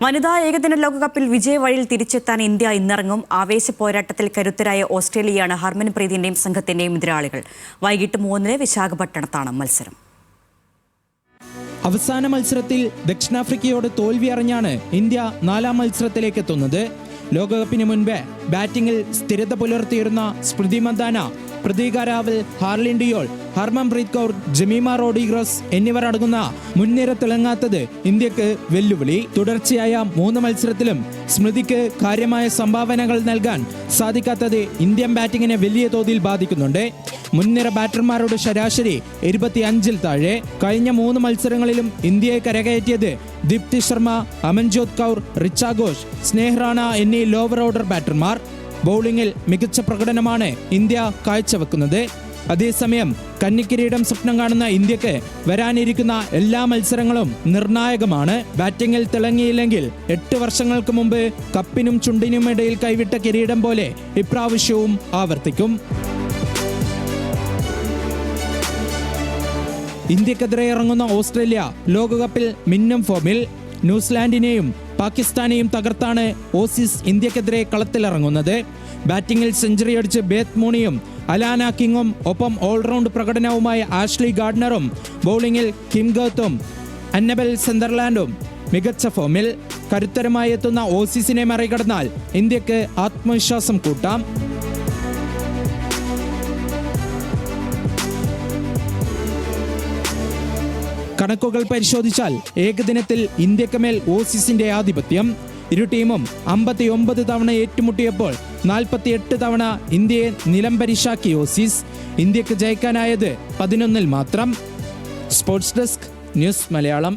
വനിതാ ഏകദിന ലോകകപ്പിൽ വിജയവഴിയിൽ തിരിച്ചെത്താൻ ഇന്ത്യ ഇന്നിറങ്ങും. ആവേശ പോരാട്ടത്തിൽ കരുത്തരായ ഓസ്ട്രേലിയയാണ് ഹർമൻപ്രീതിന്റെയും സംഘത്തിന്റെയും എതിരാളികൾ. വൈകിട്ട് 3-ന് വിശാഖപട്ടണത്താണ് മത്സരം. അവസാന മത്സരത്തിൽ ദക്ഷിണാഫ്രിക്കയോട് തോൽവി അറിഞ്ഞാണ് ഇന്ത്യ 4ാം മത്സരത്തിലേക്ക് എത്തുന്നത്. ലോകകപ്പിന് മുൻപ് ബാറ്റിംഗിൽ സ്ഥിരത പുലർത്തിയിരുന്ന സ്മൃതി മന്ദാന, പ്രതീക രാവൽ, ഹാർലിൻ ഡിയോൾ, ഹർമൻപ്രീത് കൗർ, ജമീമ റോഡ്രിഗസ് എന്നിവർ അടങ്ങുന്ന മുൻനിര തിളങ്ങാത്തത് ഇന്ത്യക്ക് വെല്ലുവിളി. തുടർച്ചയായ 3 മത്സരത്തിലും സ്മൃതിക്ക് കാര്യമായ സംഭാവനകൾ നൽകാൻ സാധിക്കാത്തത് ഇന്ത്യൻ ബാറ്റിങ്ങിനെ വലിയ തോതിൽ ബാധിക്കുന്നുണ്ട്. മുൻനിര ബാറ്റർമാരുടെ ശരാശരി 25-ൽ താഴെ. കഴിഞ്ഞ 3 മത്സരങ്ങളിലും ഇന്ത്യയെ കരകയറ്റിയത് ദീപ്തി ശർമ്മ, അമൻജോത് കൗർ, റിച്ച ഘോഷ്, സ്നേഹ് റാണ എന്നീ ലോവർ ഓർഡർ ബാറ്റർമാർ. ബൌളിംഗിൽ മികച്ച പ്രകടനമാണ് ഇന്ത്യ കാഴ്ചവെക്കുന്നത്. അതേസമയം കന്നിക്കിരീടം സ്വപ്നം കാണുന്ന ഇന്ത്യക്ക് വരാനിരിക്കുന്ന എല്ലാ മത്സരങ്ങളും നിർണായകമാണ്. ബാറ്റിംഗിൽ തിളങ്ങിയില്ലെങ്കിൽ 8 വർഷങ്ങൾക്ക് മുമ്പ് കപ്പിനും ചുണ്ടിനും ഇടയിൽ കൈവിട്ട കിരീടം പോലെ ഇപ്രാവശ്യവും ആവർത്തിക്കും. ഇന്ത്യക്കെതിരെ ഇറങ്ങുന്ന ഓസ്ട്രേലിയ ലോകകപ്പിൽ മിന്നും ഫോമിൽ. ന്യൂസിലാൻഡിനെയും പാകിസ്ഥാനെയും തകർത്താണ് ഓസീസ് ഇന്ത്യക്കെതിരെ കളത്തിലിറങ്ങുന്നത്. ബാറ്റിംഗിൽ സെഞ്ചുറി അടിച്ച് ബേത്ത് മൂണിയും അലാന കിങ്ങും ഒപ്പം ഓൾറൗണ്ട് പ്രകടനവുമായ ആഷ്ലി ഗാർഡനറും ബൌളിംഗിൽ കിം ഗൗത്തും അന്നബൽ സെന്തർലാൻഡും മികച്ച ഫോമിൽ. കരുത്തരമായി എത്തുന്ന ഓസീസിനെ മറികടന്നാൽ ഇന്ത്യക്ക് ആത്മവിശ്വാസം കൂട്ടാം. കണക്കുകൾ പരിശോധിച്ചാൽ ഏകദിനത്തിൽ ഇന്ത്യക്ക് മേൽ ഓസീസിന്റെ ആധിപത്യം. ഇരു ടീമും 59 തവണ ഏറ്റുമുട്ടിയപ്പോൾ 48 തവണ ഇന്ത്യയെ നിലംപരിശാക്കി ഓസീസ്. ഇന്ത്യക്ക് ജയിക്കാനായത് 11-ൽ മാത്രം. Sports desk, news Malayalam.